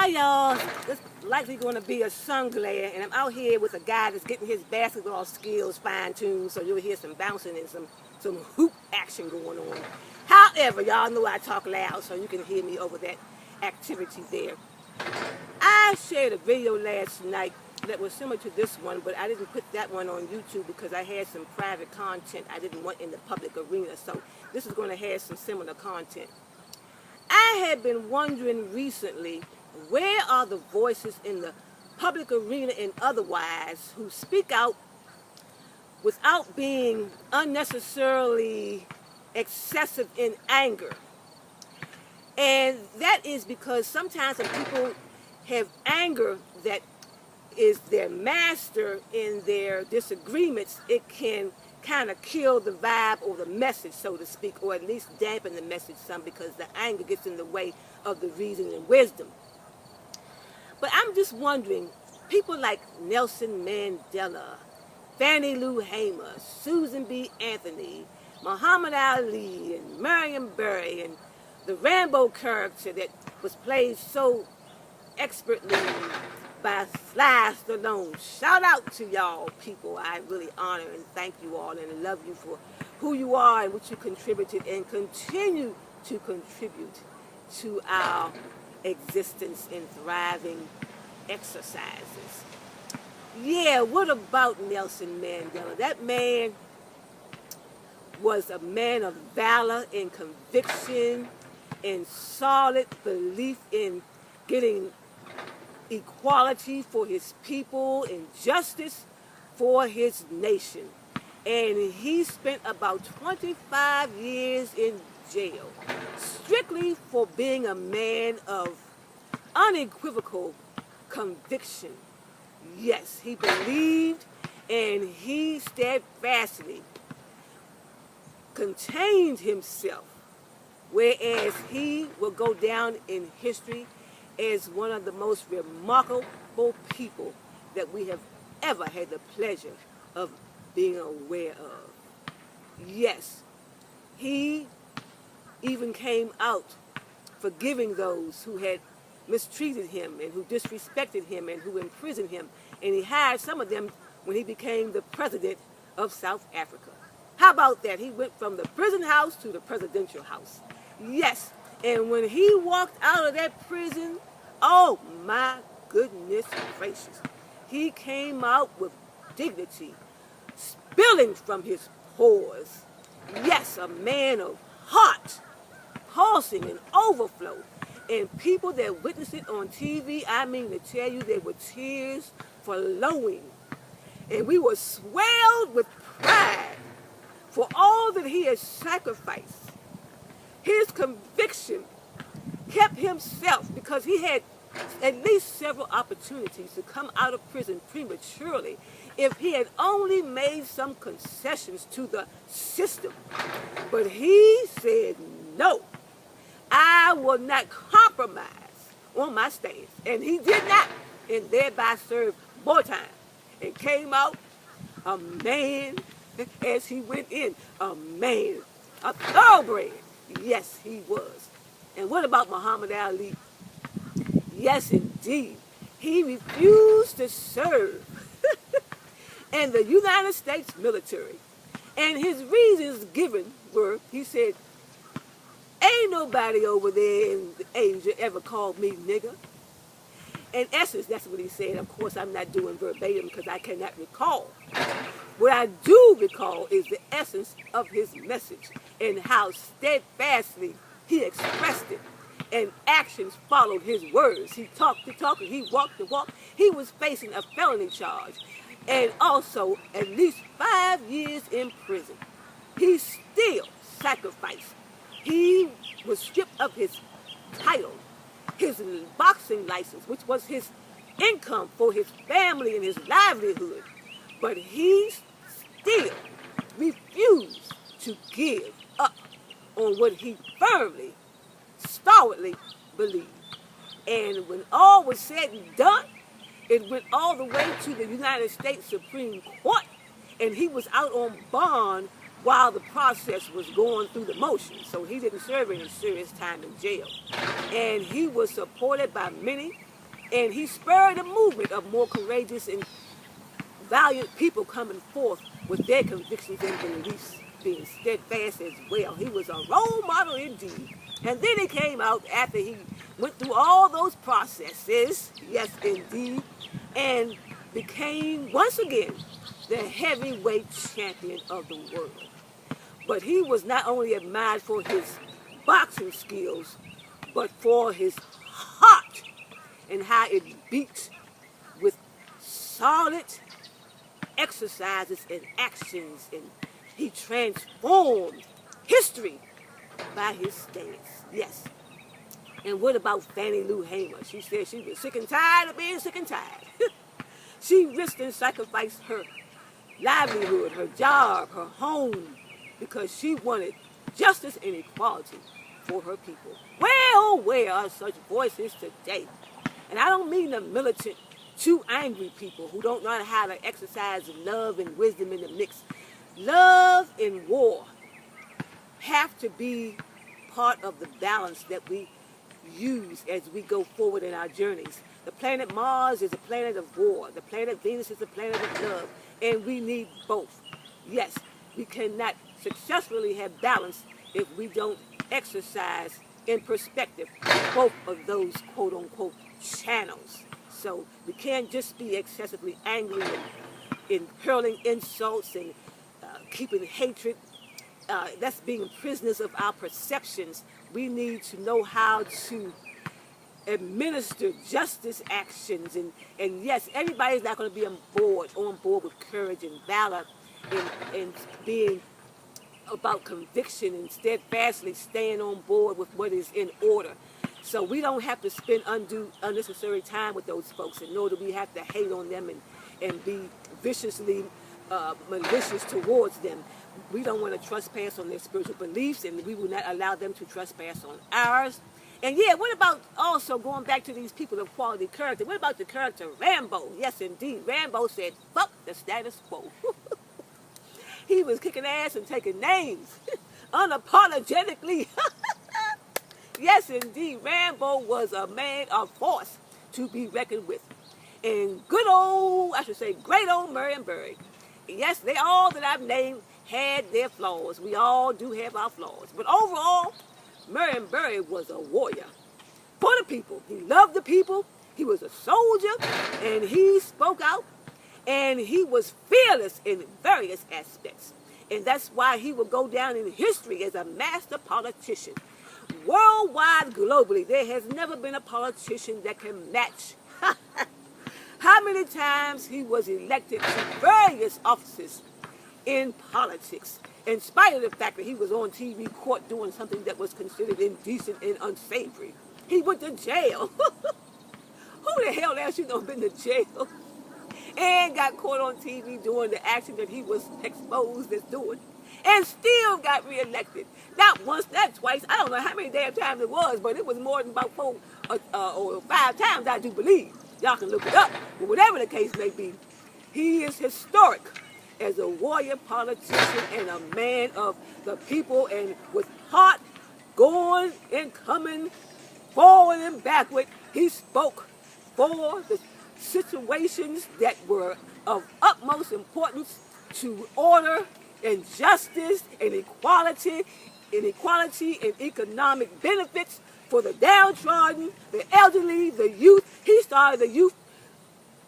Hi y'all, this is likely going to be a sun glare, and I'm out here with a guy that's getting his basketball skills fine-tuned, so you'll hear some bouncing and some hoop action going on. However, y'all know I talk loud, so you can hear me over that activity there. I shared a video last night that was similar to this one, but I didn't put that one on YouTube because I had some private content I didn't want in the public arena, so this is going to have some similar content. I had been wondering recently, where are the voices in the public arena and otherwise who speak out without being unnecessarily excessive in anger? And that is because sometimes when people have anger that is their master in their disagreements, it can kind of kill the vibe or the message, so to speak, or at least dampen the message some, because the anger gets in the way of the reason and wisdom. But I'm just wondering, people like Nelson Mandela, Fannie Lou Hamer, Susan B. Anthony, Muhammad Ali, and Marion Barry, and the Rambo character that was played so expertly by Sly Stallone. Shout out to y'all people. I really honor and thank you all and love you for who you are and what you contributed and continue to contribute to our existence in thriving exercises. Yeah, what about Nelson Mandela? That man was a man of valor and conviction and solid belief in getting equality for his people and justice for his nation. And he spent about 25 years in jail, strictly for being a man of unequivocal conviction. Yes, he believed and he steadfastly contained himself, whereas he will go down in history as one of the most remarkable people that we have ever had the pleasure of being aware of. Yes, he even came out forgiving those who had mistreated him and who disrespected him and who imprisoned him. And he hired some of them when he became the president of South Africa. How about that? He went from the prison house to the presidential house. Yes, and when he walked out of that prison, oh my goodness gracious, he came out with dignity, spilling from his pores. Yes, a man of heart, pulsing and overflow. And people that witnessed it on TV, I mean to tell you, there were tears flowing. And we were swelled with pride for all that he had sacrificed. His conviction kept himself, because he had at least several opportunities to come out of prison prematurely if he had only made some concessions to the system. But he said, no, I will not compromise on my stance. And he did not, and thereby served more time and came out a man as he went in, a man, a thoroughbred. Yes, he was. And what about Muhammad Ali? Yes, indeed. He refused to serve in the United States military. And his reasons given were, he said, ain't nobody over there in Asia ever called me nigger. In essence, that's what he said. Of course, I'm not doing verbatim because I cannot recall. What I do recall is the essence of his message and how steadfastly he expressed it, and actions followed his words. He talked the talk and he walked the walk. He was facing a felony charge and also at least 5 years in prison. He still sacrificed. He was stripped of his title, his boxing license, which was his income for his family and his livelihood. But he still refused to give up on what he firmly, stolidly believed. And when all was said and done, it went all the way to the United States Supreme Court, and he was out on bond while the process was going through the motions. So he didn't serve any serious time in jail. And he was supported by many And he spurred a movement of more courageous and valiant people coming forth with their convictions and beliefs being steadfast as well. He was a role model indeed. And then he came out after he went through all those processes, yes indeed, and became once again the heavyweight champion of the world. But he was not only admired for his boxing skills, but for his heart and how it beat with solid exercises and actions, and he transformed history by his stance. Yes. And what about Fannie Lou Hamer? She said she was sick and tired of being sick and tired. She risked and sacrificed her livelihood, her job, her home, because she wanted justice and equality for her people. Where are such voices today? And I don't mean the militant, too angry people who don't know how to exercise love and wisdom in the mix. Love and war have to be part of the balance that we use as we go forward in our journeys. The planet Mars is a planet of war. The planet Venus is a planet of love. And we need both. Yes, we cannot successfully have balance if we don't exercise in perspective both of those quote-unquote channels. So we can't just be excessively angry and hurling insults and keeping hatred. That's being prisoners of our perceptions. We need to know how to administer justice actions. And yes, everybody's not going to be on board with courage and valor and being about conviction and steadfastly staying on board with what is in order. So we don't have to spend unnecessary time with those folks, and nor do we have to hate on them and be viciously malicious towards them. We don't want to trespass on their spiritual beliefs, and we will not allow them to trespass on ours. And yeah, what about also going back to these people of quality character? What about the character Rambo? Yes, indeed. Rambo said, fuck the status quo. He was kicking ass and taking names unapologetically. Yes, indeed. Rambo was a man of force to be reckoned with. And great old Marion Barry. Yes, they all that I've named had their flaws. We all do have our flaws. But overall, Marion Barry was a warrior for the people. He loved the people. He was a soldier, and he spoke out, and he was fearless in various aspects. And that's why he will go down in history as a master politician. Worldwide, globally, there has never been a politician that can match how many times he was elected to various offices in politics, in spite of the fact that he was on TV court doing something that was considered indecent and unsavory. He went to jail. Who the hell else you know been to jail and got caught on TV doing the action that he was exposed as doing, and still got reelected? Not once, not twice. I don't know how many damn times it was, but it was more than about 4 or 5 times, I do believe. Y'all can look it up. But whatever the case may be, he is historic as a warrior politician and a man of the people, and with heart going and coming forward and backward, he spoke for the situations that were of utmost importance to order and justice and equality and economic benefits for the downtrodden, the elderly, the youth. He started the youth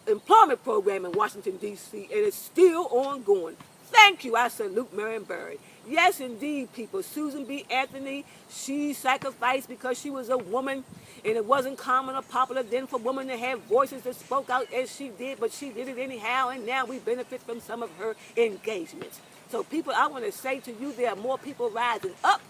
employment program in Washington, D.C., and it's still ongoing. Thank you. I salute Marion Barry. Yes, indeed, people. Susan B. Anthony, she sacrificed because she was a woman, and it wasn't common or popular then for women to have voices that spoke out as she did, but she did it anyhow, and now we benefit from some of her engagements. So, people, I want to say to you, there are more people rising up,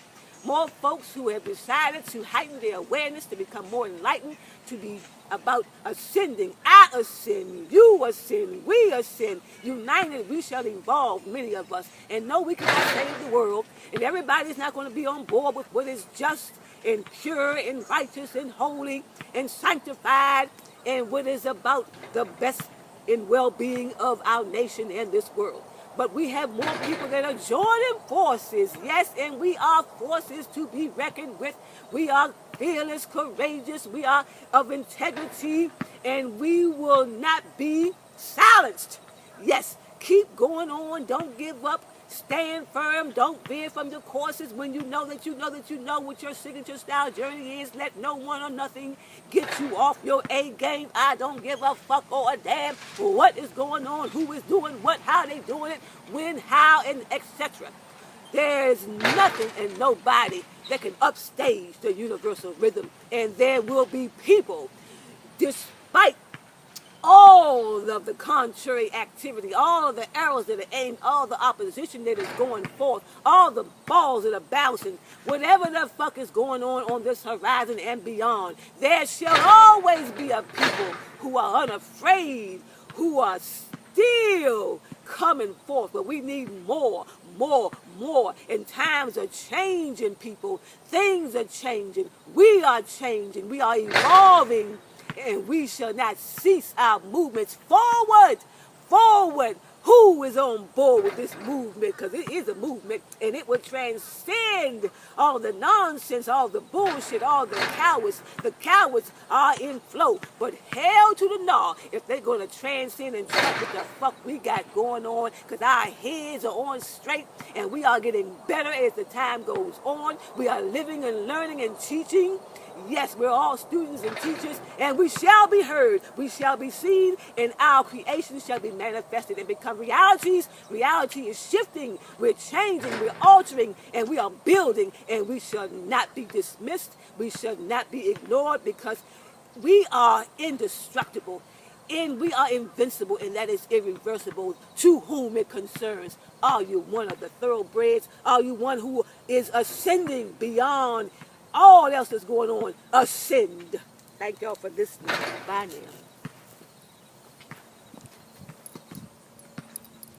more folks who have decided to heighten their awareness, to become more enlightened, to be about ascending. I ascend, you ascend, we ascend. United, we shall evolve, many of us. And no, we cannot save the world. And everybody's not going to be on board with what is just and pure and righteous and holy and sanctified and what is about the best and well-being of our nation and this world. but we have more people that are joining forces. Yes, and we are forces to be reckoned with. We are fearless, courageous. We are of integrity, and we will not be silenced. Yes, keep going on. Don't give up. Stand firm. Don't veer from the courses when you know that you know that you know what your signature style journey is. Let no one or nothing get you off your A game. I don't give a fuck or a damn what is going on, who is doing what, how they doing it, when, how, and etc. There's nothing and nobody that can upstage the universal rhythm. And there will be people, despite all of the contrary activity, all of the arrows that are aimed, all the opposition that is going forth, all the balls that are bouncing, whatever the fuck is going on this horizon and beyond, there shall always be a people who are unafraid, who are still coming forth. But we need more. And times are changing, people. Things are changing. We are changing. We are evolving. And we shall not cease our movements forward. Who is on board with this movement? Because it is a movement, and it will transcend all the nonsense, all the bullshit, all the cowards. The cowards are in flow, but hell to the gnaw if they're going to transcend and check what the fuck we got going on, because our heads are on straight, and we are getting better as the time goes on. We are living and learning and teaching. Yes, we're all students and teachers, and we shall be heard, we shall be seen, and our creation shall be manifested and become realities. Reality is shifting, we're changing, we're altering, and we are building, and we shall not be dismissed, we shall not be ignored, because we are indestructible, and we are invincible, and that is irreversible to whom it concerns. Are you one of the thoroughbreds? Are you one who is ascending beyond all else that's going on? Ascend. Thank y'all for listening. Bye now.